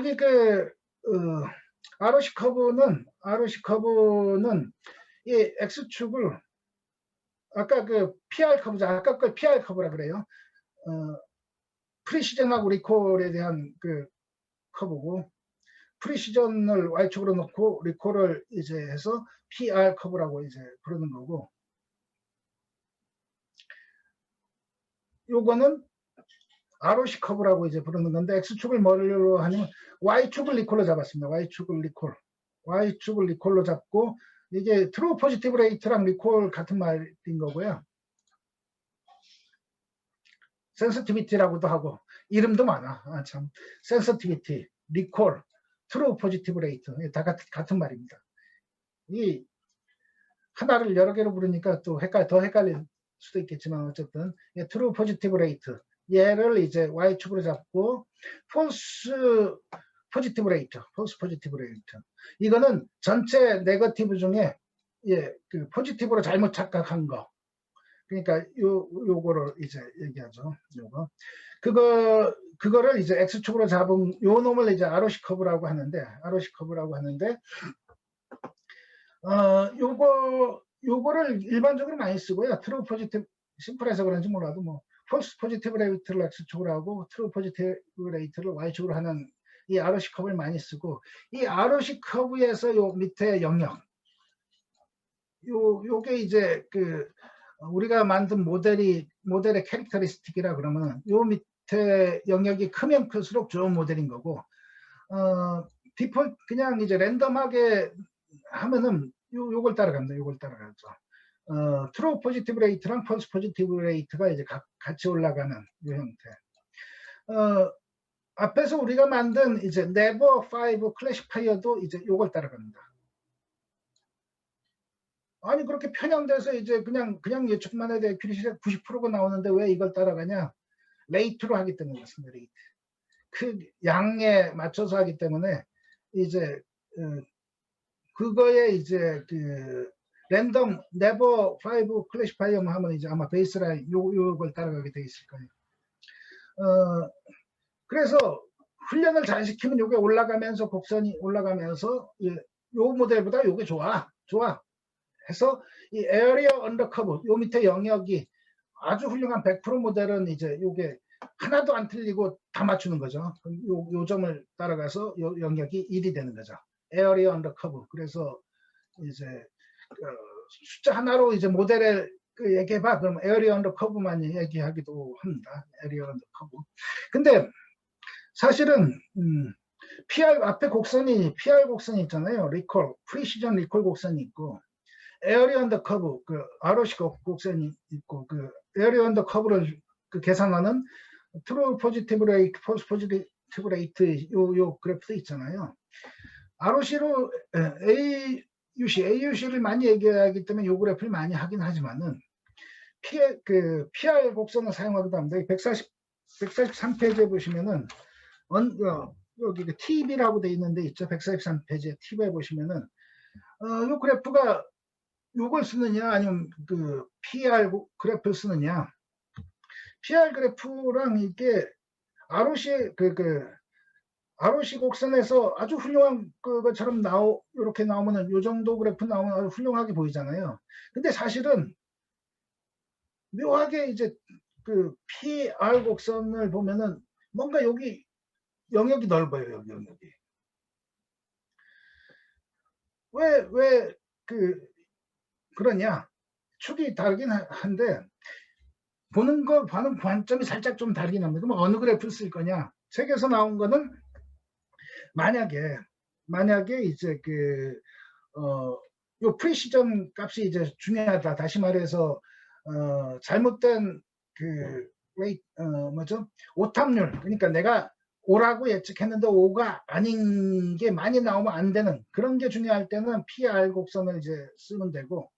여기 ROC 커브는 이 X축을 아까 PR 커브죠. 아까 걸 PR 커브라 그래요. 프리시전하고 리콜에 대한 커브고, 프리시전을 Y축으로 놓고 리콜을 이제 해서 PR 커브라고 이제 부르는 거고, 요거는 ROC 커브라고 이제 부르는 건데, X축을 뭐로 하냐면 Y축을 리콜로 잡았습니다. Y축을 리콜로 잡고, 이게 트루 포지티브 레이트랑 리콜 같은 말인 거고요. 센서티비티라고도 하고, 이름도 많아. 참. 센서티비티, 리콜, 트루 포지티브 레이트 다 같은 말입니다. 이 하나를 여러 개로 부르니까 또 더 헷갈릴 수도 있겠지만, 어쨌든 트루 포지티브 레이트, 얘를 이제 Y축으로 잡고, 폴스 포지티브 레이트, 이거는 전체 네거티브 중에 포지티브로 잘못 착각한 거. 그러니까 요거를 이제 얘기하죠. 그거를 이제 X축으로 잡은 요 놈을 이제 ROC 커브라고 하는데, 요거를 일반적으로 많이 쓰고요. 트루 포지티브, 심플해서 그런지 몰라도 폴스 포지티브 레이트를 X축으로 하고 트루 포지티브 레이트를 Y축으로 하는 이 ROC 커브를 많이 쓰고, 이 ROC 커브에서 요 밑에 영역, 요게 이제 우리가 만든 모델의 캐릭터리스틱이라 그러면 요 밑에 영역이 크면 클수록 좋은 모델인 거고, 디폴트 그냥 이제 랜덤하게 하면은 요걸 따라갑니다. 트루 포지티브 레이트랑 펄스 포지티브 레이트가 이제 같이 올라가는 요 형태. 앞에서 우리가 만든 이제 네버 5 클래시파이어도 이제 요걸 따라갑니다. 아니 그렇게 편향돼서 이제 그냥 예측만 해도 액큐리시가 90%가 나오는데 왜 이걸 따라가냐? 레이트로 하기 때문에 그렇습니다. 레이트. 그 양에 맞춰서 하기 때문에 이제 그거에 이제 랜덤 네버 5 클래시파이어만 하면 이제 아마 베이스라인 요걸 따라가게 돼 있을 거예요. 그래서 훈련을 잘 시키면 요게 올라가면서 곡선이 올라가면서 요 모델보다 요게 좋아 해서 이 에어리어 언더커브 요 밑에 영역이 아주 훌륭한 100% 모델은 이제 요게 하나도 안 틀리고 다 맞추는 거죠. 요 점을 따라가서 요 영역이 1이 되는 거죠. 에어리어 언더커브. 그래서 이제 숫자 하나로 이제 모델을 얘기해봐. 그럼 에어리어 언더커브만 얘기하기도 합니다. 에어리어 언더커브. 근데 사실은 PR 앞에 곡선이 PR 곡선이 있잖아요. 리콜, 프리시전 리콜 곡선이 있고, 에어리어 언더커브 ROC 곡선이 있고, 에어리어 언더커브를 계산하는 트루 포지티브 레이트, 폴스 포지티브 레이트 요 그래프도 있잖아요. ROC로 AUC를 많이 얘기하기 때문에 요 그래프를 많이 하긴 하지만은 PR 곡선을 사용하기도 합니다. 143페이지에 보시면은 여기 TB라고 돼 있는데 있죠. 143페이지에 TB에 보시면은 요 그래프가 요걸 쓰느냐 아니면 PR 그래프를 쓰느냐. PR 그래프랑 이게 ROC 곡선에서 아주 훌륭한 것처럼 이렇게 나오면은 요 정도 그래프 나오면 아주 훌륭하게 보이잖아요. 근데 사실은 묘하게 이제 PR 곡선을 보면은 뭔가 여기 영역이 넓어요. 여기 영역이. 왜 그러냐? 축이 다르긴 한데 보는 관점이 살짝 좀 다르긴 합니다. 그럼 어느 그래프를 쓸 거냐? 책에서 나온 거는 만약에 이제 요 프리시전 값이 이제 중요하다. 다시 말해서 잘못된 오탑률. 그러니까 내가 5라고 예측했는데 5가 아닌 게 많이 나오면 안 되는 그런 게 중요할 때는 PR 곡선을 이제 쓰면 되고,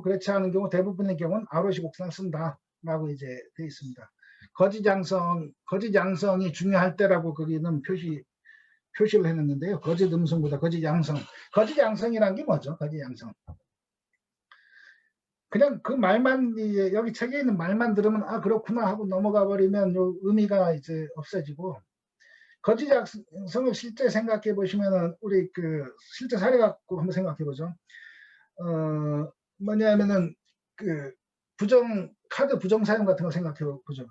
그렇지 않은 경우 대부분의 경우는 ROC 곡선을 쓴다라고 이제 돼 있습니다. 거짓 양성이 중요할 때라고 거기는 표시를 해놨는데요. 거짓 음성보다 거짓 양성. 거짓 양성이란 게 뭐죠? 거짓 양성. 그냥 그 말만 여기 책에 있는 말만 들으면 아 그렇구나 하고 넘어가 버리면 요 의미가 이제 없어지고, 거짓 양성을 실제 생각해 보시면은 우리 그 실제 사례 갖고 한번 생각해 보죠. 뭐냐면은 그 카드 부정 사용 같은 거 생각해 보죠.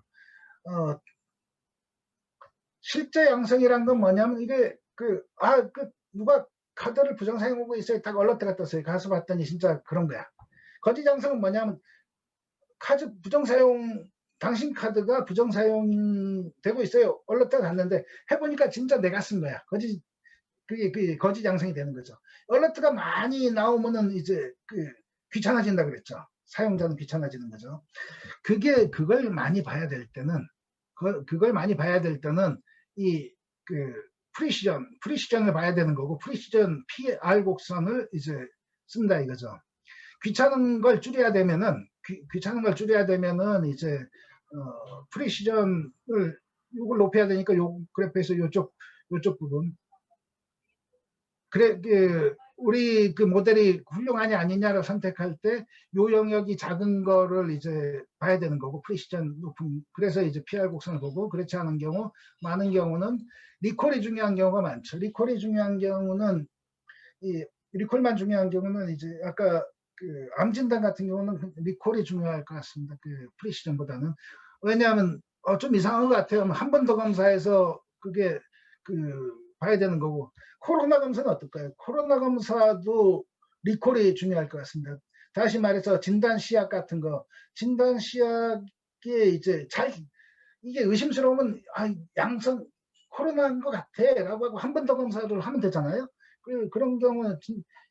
실제 양성이란 건 뭐냐면 이게 누가 카드를 부정 사용하고 있어요. 딱 얼럿가 떴어요. 가서 봤더니 진짜 그런 거야. 거짓 양성은 뭐냐면 카드 부정 사용, 당신 카드가 부정 사용되고 있어요. 얼럿가 갔는데 해보니까 진짜 내가 쓴 거야. 그게 거짓 양성이 되는 거죠. 얼럿가 많이 나오면은 이제 귀찮아진다 그랬죠. 사용자는 귀찮아지는 거죠. 그걸 많이 봐야 될 때는 이 프리시전을 봐야 되는 거고, 프리시전 PR 곡선을 이제 쓴다 이거죠. 귀찮은 걸 줄여야 되면은 이제 프리시전을 이걸 높여야 되니까 요 그래프에서 요쪽 부분, 우리 그 모델이 훌륭하냐 아니냐를 선택할 때 요 영역이 작은 거를 이제 봐야 되는 거고, 프리시전 높은, 그래서 이제 PR 곡선을 보고, 그렇지 않은 경우, 많은 경우는 리콜이 중요한 경우가 많죠. 리콜만 중요한 경우는 이제 아까 그 암 진단 같은 경우는 리콜이 중요할 것 같습니다. 그 프리시전보다는. 왜냐하면 좀 이상한 것 같아요. 한 번 더 검사해서 그게 봐야 되는 거고. 코로나 검사는 어떨까요? 코로나 검사도 리콜이 중요할 것 같습니다. 다시 말해서 진단 시약 같은 거, 진단 시약에 이제 이게 의심스러우면 양성 코로나인 것 같아라고 하고 한 번 더 검사를 하면 되잖아요. 그런 경우는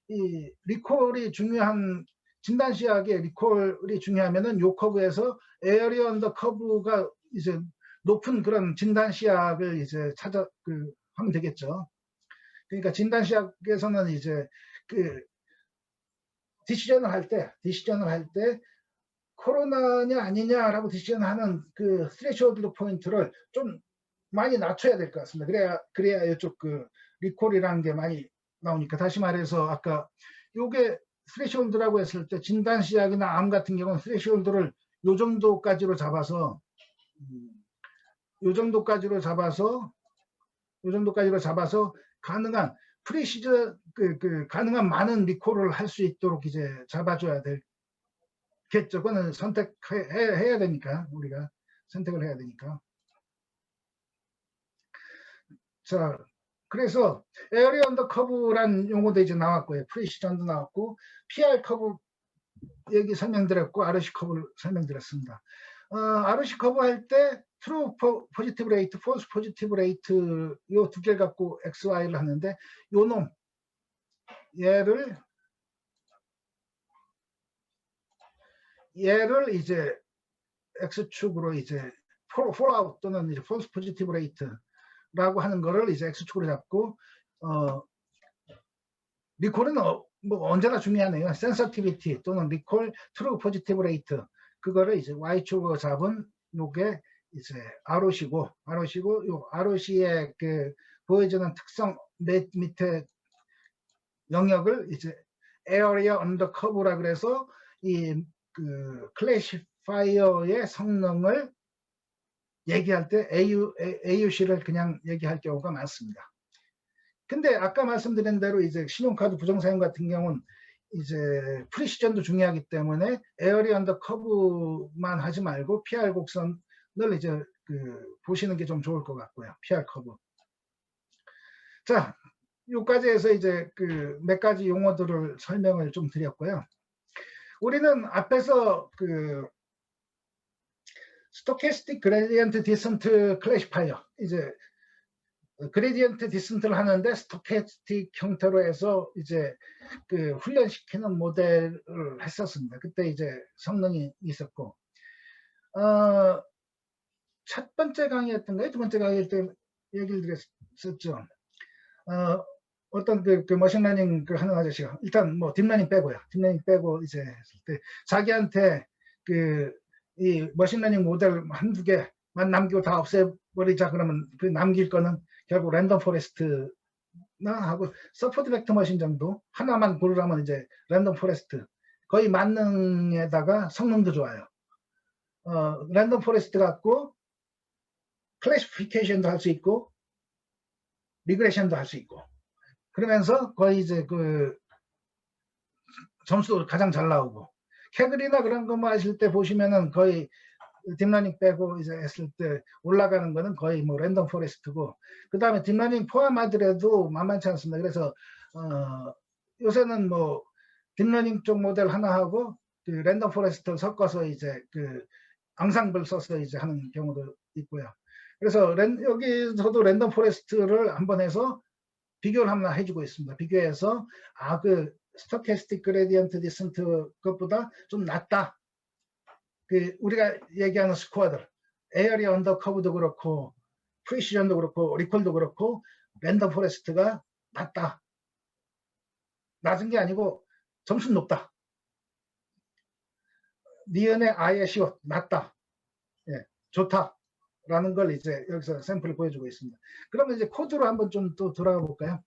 이 리콜이 중요한, 진단 시약에 리콜이 중요하면은 요 커브에서 에어리어 언더 커브가 이제 높은 그런 진단 시약을 이제 하면 되겠죠. 그러니까 진단 시약에서는 이제 디시전을 할 때 코로나냐 아니냐라고 디시전하는 그 스레시홀드 포인트를 좀 많이 낮춰야 될 것 같습니다. 그래야 이쪽 리콜이라는 게 많이 나오니까. 다시 말해서 아까 요게 스레시홀드라고 했을 때 진단 시약이나 암 같은 경우는 스레시홀드를 요 정도까지로 잡아서 가능한 프리시전 가능한 많은 리콜을 할 수 있도록 이제 잡아줘야 되겠죠. 그거는 해야 되니까, 우리가 선택을 해야 되니까. 자, 그래서 에어리어 언더 커브란 용어도 이제 나왔고요. 프리시전도 나왔고, PR 커브 얘기 설명드렸고, RC 커브를 설명드렸습니다. RC 커브 할 때 트루 포지티브 레이트, 폴스 포지티브 레이트 요 두 개를 갖고 XY를 하는데, 요 얘를 이제 X축으로 이제 폴아웃 또는 이제 폴스 포지티브 레이트라고 하는 거를 이제 X축으로 잡고, 리콜은 뭐 언제나 중요하네요. 센서티비티 또는 리콜 트루 포지티브 레이트, 그거를 이제 Y축으로 잡은 요게 이제 ROC고 요 ROC의 보여주는 특성 밑에 영역을 이제 에어리어 언더 커브라 그래서 이 클래시파이어의 성능을 얘기할 때 AUC를 그냥 얘기할 경우가 많습니다. 근데 아까 말씀드린 대로 이제 신용카드 부정사용 같은 경우는 이제 프리시전도 중요하기 때문에 에어리어 언더 커브만 하지 말고 PR 곡선을 이제 보시는 게 좀 좋을 것 같고요. PR 커브. 자, 여기까지 해서 이제 몇 가지 용어들을 설명을 좀 드렸고요. 우리는 앞에서 스토캐스틱 그레디언트 디센트 클래시파이어, 이제 그레디언트 디센트를 하는데 스토캐스틱 형태로 해서 이제 훈련시키는 모델을 했었습니다. 그때 이제 성능이 있었고, 첫 번째 강의였던가요? 두 번째 강의 때 얘기를 드렸었죠. 어떤 머신러닝 하는 아저씨가, 일단 뭐 딥러닝 빼고요. 딥러닝 빼고 이제 했을 때 자기한테 이 머신러닝 모델 한두 개만 남기고 다 없애버리자 그러면 남길 거는 결국 랜덤 포레스트나 하고 서포트 벡터 머신 정도 하나만 고르라면 이제 랜덤 포레스트, 거의 만능에다가 성능도 좋아요. 랜덤 포레스트 갖고 클래시피케이션도 할 수 있고 리그레션도 할 수 있고 그러면서 거의 이제 그 점수도 가장 잘 나오고 캐글이나 그런 거 하실 때 보시면은 거의 딥러닝 빼고 이제 했을 때 올라가는 거는 거의 뭐 랜덤 포레스트고 그 다음에 딥러닝 포함하더라도 만만치 않습니다. 그래서 요새는 뭐 딥러닝 쪽 모델 하나 하고 그 랜덤 포레스트를 섞어서 이제 그 앙상블 써서 이제 하는 경우도 있고요. 그래서 여기서도 랜덤 포레스트를 한번 해서 비교를 한번 해주고 있습니다. 비교해서 그 스토캐스틱 그레디언트 디센트 것보다 좀 낫다. 그 우리가 얘기하는 스코어들, 에어리어 언더 커브도 그렇고 프리시전도 그렇고 리콜도 그렇고 랜덤 포레스트가 낫다. 낮은 게 아니고 점수는 높다. 니은의 ISO 낮다. 예, 좋다. 라는 걸 이제 여기서 샘플을 보여주고 있습니다. 그러면 이제 코드로 한번 좀 또 들어가 볼까요?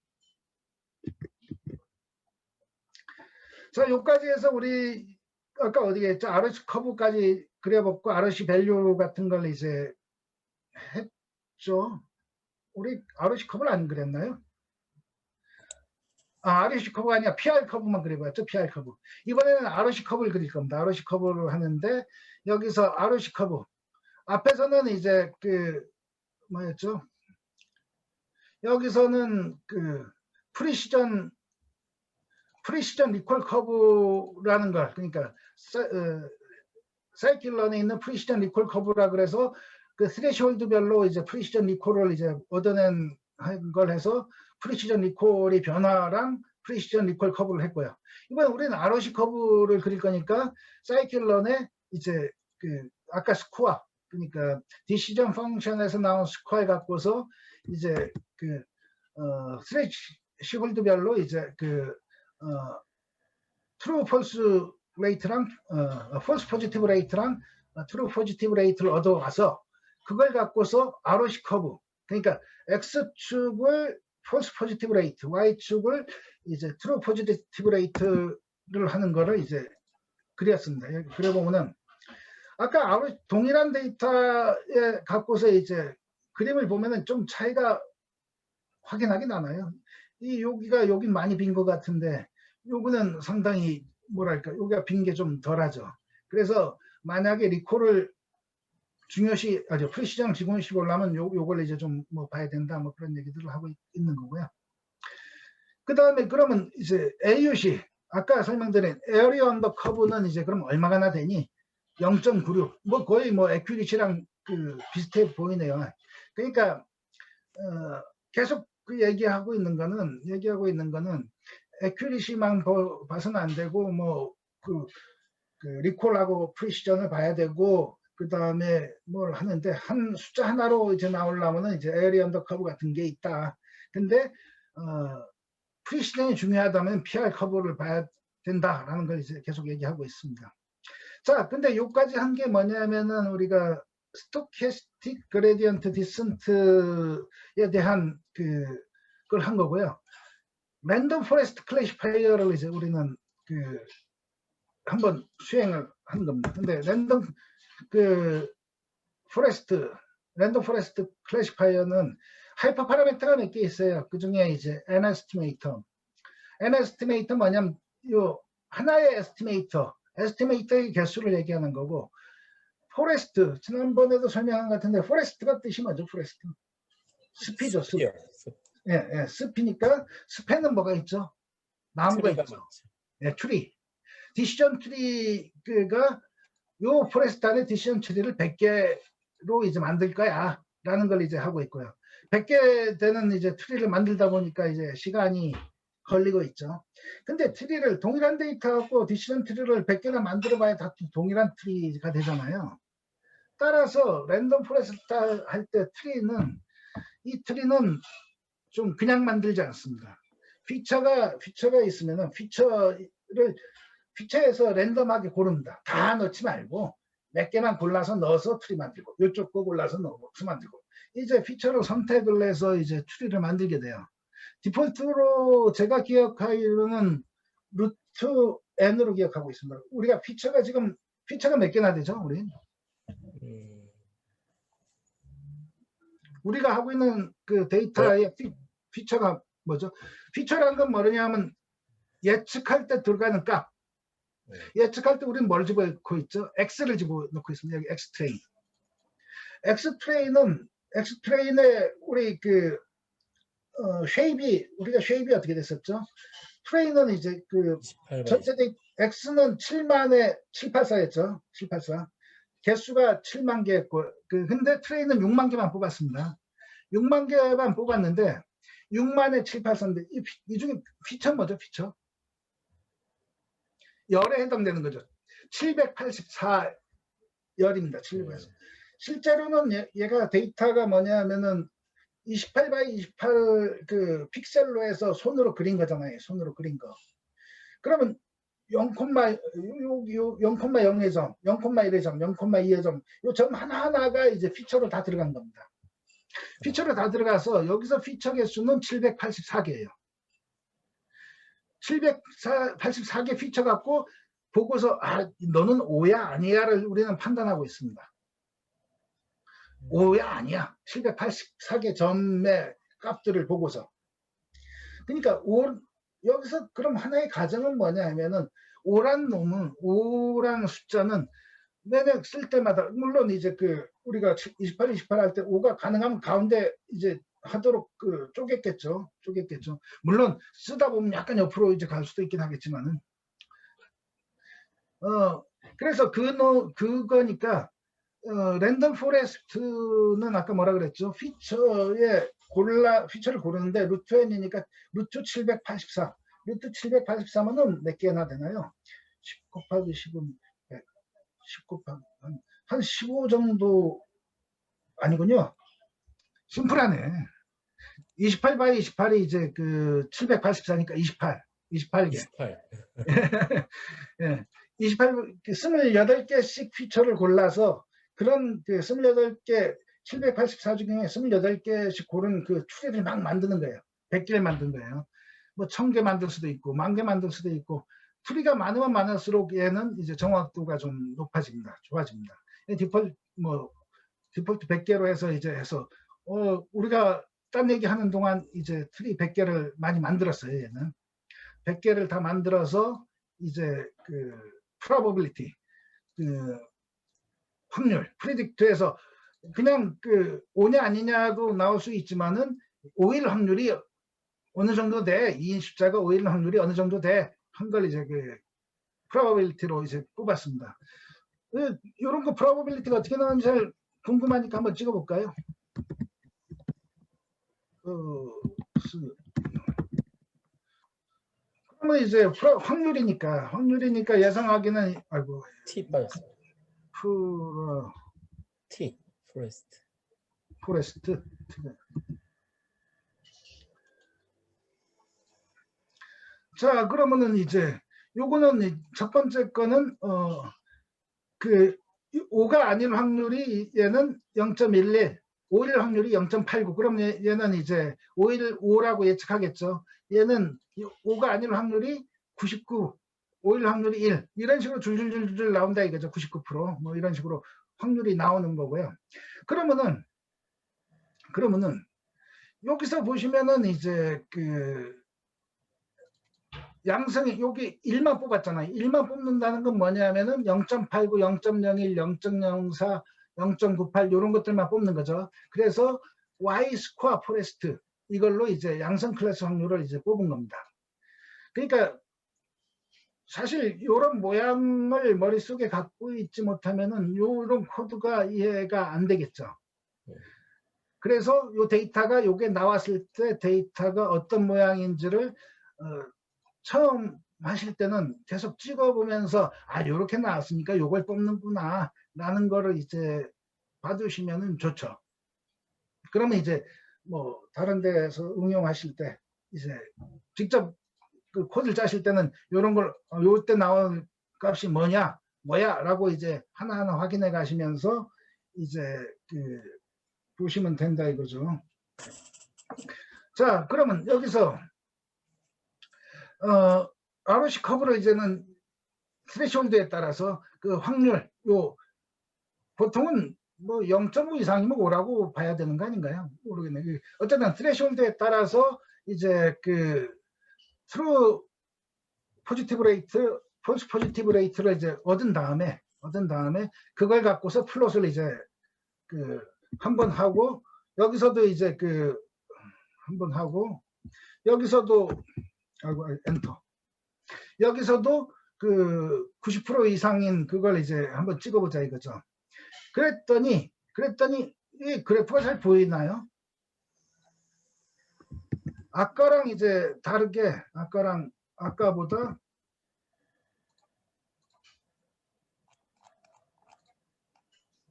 자, 여기까지 해서 우리 아까 어디에 했죠? RC 커브까지 그려봤고 RC 밸류 같은 걸 이제 했죠. 우리 RC 커브를 안 그렸나요? RC 커브가 아니라 PR 커브만 그려봤죠. PR 커브. 이번에는 RC 커브를 그릴 겁니다. RC 커브를 하는데 여기서 RC 커브 앞에서는 이제 그 뭐였죠? 여기서는 그 프리시전 리콜 커브라는 걸 그러니까 사이클런에 있는 프리시전 리콜 커브라 그래서 그 스레시홀드별로 이제 프리시전 리콜을 이제 얻어낸 걸 해서 프리시전 리콜의 변화랑 프리시전 리콜 커브를 했고요. 이번에 우리는 ROC 커브를 그릴 거니까 사이클런에 이제 그 아까 스코어 그러니까 디시전 펑션에서 나온 스코어를 갖고서 이제 그 스레시홀드별로 이제 그 트루 폴스 레이트랑 폴스 포지티브 레이트랑 트루 포지티브 레이트를 얻어와서 그걸 갖고서 ROC 커브 그러니까 X축을 폴스 포지티브 레이트 Y축을 이제 트루 포지티브 레이트를 하는 거를 이제 그렸습니다. 그려보면은 아까 동일한 데이터에 갖고서 이제 그림을 보면은 좀 차이가 확인하기 나나요? 여긴 많이 빈 것 같은데 요거는 상당히 뭐랄까 여기가 빈 게 좀 덜하죠. 그래서 만약에 리콜을 중요시 프리시전을 중요시 보려면 요걸 이제 좀 뭐 봐야 된다 뭐 그런 얘기들을 하고 있는 거고요. 그 다음에 그러면 이제 AUC 아까 설명드린 에어리어 언더 커브는 이제 그럼 얼마나 되니? 0.96 뭐 거의 뭐 에큐리시랑 그 비슷해 보이네요. 그러니까 계속 그 얘기하고 있는 거는 에큐리시만 봐서는 안 되고 뭐 그 리콜하고 프리시전을 봐야 되고 그 다음에 뭘 하는데 한 숫자 하나로 이제 나오려면은 이제 에어리어 언더 커브 같은 게 있다. 근데 프리시전이 중요하다면 PR 커브를 봐야 된다라는 걸 이제 계속 얘기하고 있습니다. 자, 근데 여기까지 한 게 뭐냐면은 우리가 스토캐스틱 그레디언트 디센트에 대한 그걸 한 거고요. 랜덤 포레스트 클래시파이어를 이제 우리는 한번 수행을 한 겁니다. 근데 랜덤 포레스트 클래시파이어는 하이퍼 파라미터가 몇 개 있어요. 그 중에 이제 N 에스티메이터 뭐냐면 요 하나의 에스티메이터의 개수를 얘기하는 거고 포레스트 지난번에도 설명한 것 같은데 포레스트가 뜻이 뭐죠? 포레스트 숲이죠. 숲. 예, 숲이니까 숲에는 뭐가 있죠? 나무가 있죠. 예, 트리. 디시전 트리가 요 포레스트 안에 디시전 트리를 100개로 이제 만들 거야 라는 걸 이제 하고 있고요. 100개 되는 이제 트리를 만들다 보니까 이제 시간이 걸리고 있죠. 근데 트리를 동일한 데이터 갖고 디시전 트리를 100개나 만들어 봐야 다 동일한 트리가 되잖아요. 따라서 랜덤 포레스트 할 때 이 트리는 좀 그냥 만들지 않습니다. 피처가 있으면은 피처에서 랜덤하게 고릅니다. 다 넣지 말고 몇 개만 골라서 넣어서 트리 만들고 이쪽 거 골라서 넣어서 만들고 이제 피처를 선택을 해서 이제 트리를 만들게 돼요. 디폴트로 제가 기억하기로는 루트 n으로 기억하고 있습니다. 우리가 피처가 몇 개나 되죠? 우리가 하고 있는 그 데이터의 피처가 뭐죠? 피처라는 건 뭐냐면 예측할 때 들어가는 값. 예측할 때 우리는 뭘 집어넣고 있죠? X를 집어넣고 있습니다. 여기 X 트레인. X 트레인의 우리 그 쉐입이 우리가 쉐입이 어떻게 됐었죠? 트레인은 이제 그 전체 X는 7만에 784였죠. 784. 개수가 7만 개였고 근데 트레인은 6만 개만 뽑았습니다. 6만 개만 뽑았는데 6만에 784인데 이 중에 피처 뭐죠? 피처? 열에 해당되는 거죠. 784열입니다. 784. 실제로는 얘가 데이터가 뭐냐면은 28x28 그 픽셀로 해서 손으로 그린 거잖아요. 손으로 그린 거. 그러면 0,0의 점, 0,1의 점, 0,2의 점, 이 점 하나하나가 이제 피처로 다 들어간 겁니다. 피처로 다 들어가서 여기서 피처 개수는 784개예요. 784개 피처 갖고 보고서 아 너는 O야 아니야를 우리는 판단하고 있습니다. O야 아니야. 784개 점의 값들을 보고서. 그러니까 여기서 그럼 하나의 가정은 뭐냐 하면은 O라는 숫자는 매년 쓸 때마다 물론 이제 그 우리가 28, 28 할 때 5가 가능하면 가운데 이제 하도록 그 쪼갰겠죠. 물론 쓰다 보면 약간 옆으로 이제 갈 수도 있긴 하겠지만은 그래서 그거니까 랜덤 포레스트는 아까 뭐라 그랬죠? 피처를 고르는데 루트 n이니까 루트 784. 루트 784면은 몇 개나 되나요? 10 곱하기 10은 100. 10 곱하기 한 15 정도 아니군요. 심플하네. 28/28이 이제 그 784니까 28개. 28. 예. 28개씩 피처를 골라서 그런 그 28개 784 중에 28개씩 고른 그 추리를 막 만드는 거예요. 100개를 만든 거예요. 뭐 1000개 만들 수도 있고 10,000개 만들 수도 있고 추리가 많으면 많을수록 얘는 이제 정확도가 좀 높아집니다. 좋아집니다. 디폴트 100개로 해서 이제 해서 우리가 딴 얘기 하는 동안 이제 트리 100개를 많이 만들었어요. 얘는 100개를 다 만들어서 이제 그 probability 그 확률 프리딕트에서 그냥 그 오냐 아니냐도 나올 수 있지만은 오일 확률이 어느 정도 돼. 2인 숫자가 오일 확률이 어느 정도 돼. 한 걸 이제 그 probability로 이제 뽑았습니다. 이런 거 probability가 어떻게 나오는지 잘 궁금하니까 한번 찍어볼까요? 그러면 이제 확률이니까 예상하기는 아이고 T 빠졌어요. T 포레스트. 자 그러면은 이제 요거는 첫 번째 거는 그 5가 아닌 확률이 얘는 0.11 5일 확률이 0.89 그럼 얘는 이제 5라고 예측하겠죠. 얘는 5가 아닌 확률이 99 5일 확률이 1 이런 식으로 줄줄줄줄 나온다 이거죠. 99% 뭐 이런 식으로 확률이 나오는 거고요. 그러면은 여기서 보시면은 이제 그 양성이 여기 1만 뽑았잖아요. 1만 뽑는다는 건 뭐냐면은 0.89, 0.01, 0.04, 0.98 이런 것들만 뽑는 거죠. 그래서 Y 스코어 포레스트 이걸로 이제 양성 클래스 확률을 이제 뽑은 겁니다. 그러니까 사실 이런 모양을 머릿속에 갖고 있지 못하면은 이런 코드가 이해가 안 되겠죠. 그래서 이 데이터가 요게 나왔을 때 데이터가 어떤 모양인지를 처음 하실 때는 계속 찍어보면서 아 요렇게 나왔으니까 요걸 뽑는구나 라는 거를 이제 봐두시면 좋죠. 그러면 이제 뭐 다른 데서 응용하실 때 이제 직접 그 코드를 짜실 때는 요런 걸 요때 나온 값이 뭐야 라고 이제 하나하나 확인해 가시면서 이제 그 보시면 된다 이거죠. 자 그러면 여기서 ROC 커브로 이제는 스레시홀드에 따라서 그 확률 보통은 뭐 0.5 이상이면 오라고 봐야 되는 거 아닌가요? 모르겠네. 어쨌든 트레시홀드에 따라서 이제 그 트루 포지티브 레이트, 폴스 포지티브 레이트를 이제 얻은 다음에 그걸 갖고서 플롯을 이제 그 한번 하고, 여기서도 이제 그 한번 하고, 여기서도 엔터, 여기서도 그 90% 이상인 그걸 이제 한번 찍어보자 이거죠. 그랬더니 이 그래프가 잘 보이나요? 아까랑 이제 다르게, 아까보다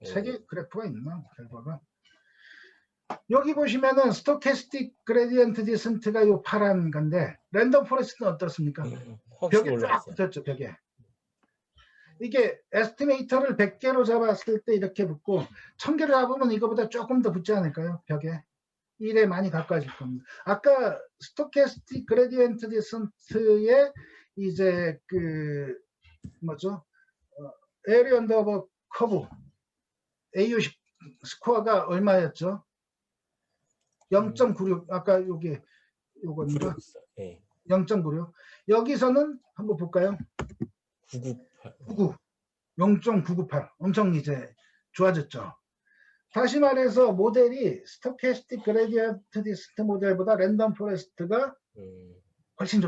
세 개 그래프가 있나? 결과가. 여기 보시면은 스토캐스틱 그레디언트 디센트가 요 파란 건데, 랜덤 포레스트는 어떻습니까? 벽에 쫙 붙었죠, 벽에. 이게 에스티메이터를 100개로 잡았을 때 이렇게 붙고 1000개로 잡으면 이거보다 조금 더 붙지 않을까요? 벽에. 1에 많이 가까워질 겁니다. 아까 스토캐스틱 그레디언트 디센트의 이제 그 뭐죠? 에어리 언더버 커브 AU 스코어가 얼마였죠? 0.96. 아까 요겁니다. 0.96. 여기서는 한번 볼까요? 99. 0.998. 엄청 이제 좋아졌죠. 다시 말해서 모델이 스토캐스틱 그레디언트 디센트 모델보다 랜덤 포레스트가 훨씬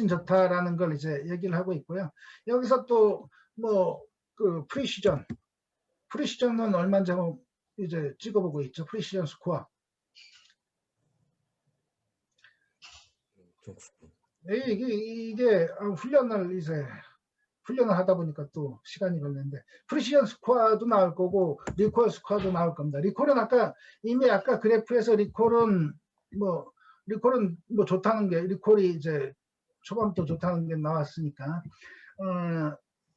좋다라는 걸 이제 얘기를 하고 있고요. 여기서 또 뭐 그 프리시전은 얼마인지 한번 이제 찍어보고 있죠. 프리시전 스코어. 이게 훈련을 하다 보니까 또 시간이 걸리는데, 프리시전 스코어도 나올 거고 리콜 스코어도 나올 겁니다. 리콜은 이미 아까 그래프에서 리콜은 뭐 좋다는 게, 리콜이 이제 초반부터 좋다는 게 나왔으니까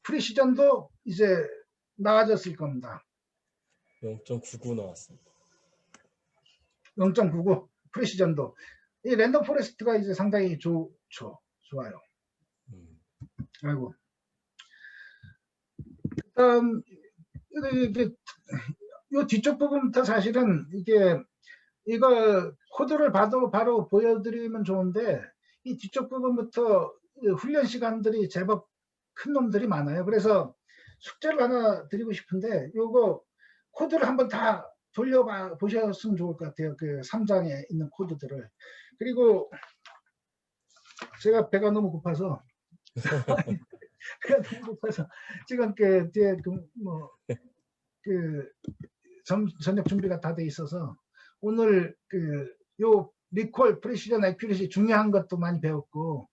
프리시전도 이제 나아졌을 겁니다. 0.99 나왔습니다. 0.99 프리시전도. 이 랜덤 포레스트가 이제 상당히 좋아요. 아이고. 그다음 이게 요 뒤쪽 부분부터 사실은 이거 코드를 봐도 바로 보여드리면 좋은데, 이 뒤쪽 부분부터 훈련 시간들이 제법 큰 놈들이 많아요. 그래서 숙제를 하나 드리고 싶은데, 요거 코드를 한번 다 보셨으면 좋을 것 같아요. 그 3장에 있는 코드들을. 그리고 제가 배가 너무 고파서 지금 그 뒤에 저녁 준비가 다 돼 있어서 오늘 요 리콜, 프리시전, 애큐리시 중요한 것도 많이 배웠고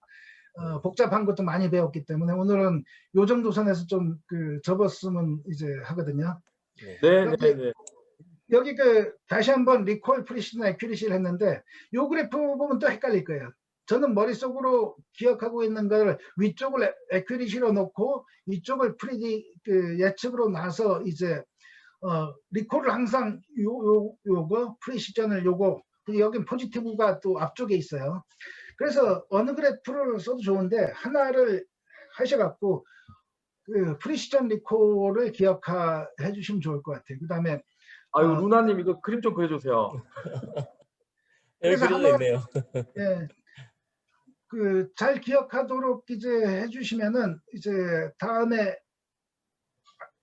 복잡한 것도 많이 배웠기 때문에 오늘은 요 정도 선에서 좀 접었으면 이제 하거든요. 네. 여기 다시 한번 리콜, 프리시전, 애큐리시를 했는데 요 그래프 보면 또 헷갈릴 거예요. 저는 머릿속으로 기억하고 있는 걸 위쪽을 애큐리시로 놓고 이쪽을 예측으로 놔서 이제 리콜을 항상 요거 프리시전을 요거, 여긴 포지티브가 또 앞쪽에 있어요. 그래서 어느 그래프를 써도 좋은데 하나를 하셔갖고 프리시전 리콜을 기억해 주시면 좋을 것 같아요. 그 다음에 아유, 루나님 이거 그림 좀 그려주세요. 그래서 한번 잘 기억하도록 이제 해주시면은 이제 다음에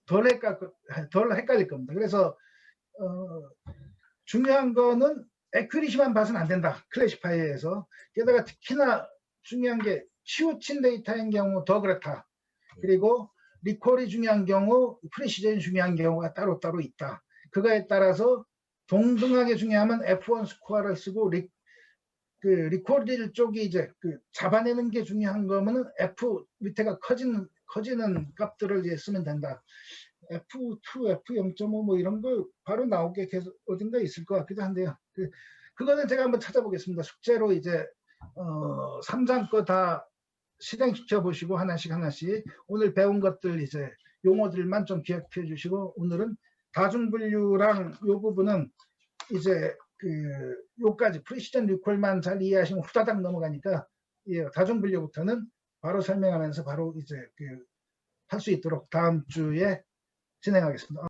덜 헷갈릴 겁니다. 그래서 중요한 거는 애큐리시만 봐서는 안 된다. 클래시파이어에서. 게다가 특히나 중요한 게 치우친 데이터인 경우 더 그렇다. 그리고 리콜이 중요한 경우, 프리시전이 중요한 경우가 따로따로 있다. 그거에 따라서 동등하게 중요하면 F1 스코어를 쓰고 리콜 쪽이 이제 잡아내는 게 중요한 거면은 F 밑에가 커지는 값들을 이제 쓰면 된다. F2, F0.5 뭐 이런 거 바로 나오게 계속 어딘가 있을 것 같기도 한데요. 그거는 제가 한번 찾아보겠습니다. 숙제로 이제 3장 거 다 실행시켜 보시고 하나씩 오늘 배운 것들 이제 용어들만 좀 기억해 주시고, 오늘은 다중분류랑 요 부분은 이제 요까지 프리시전 리콜만 잘 이해하시면 후다닥 넘어가니까 다중분류부터는 바로 설명하면서 바로 이제 할 수 있도록 다음 주에 진행하겠습니다.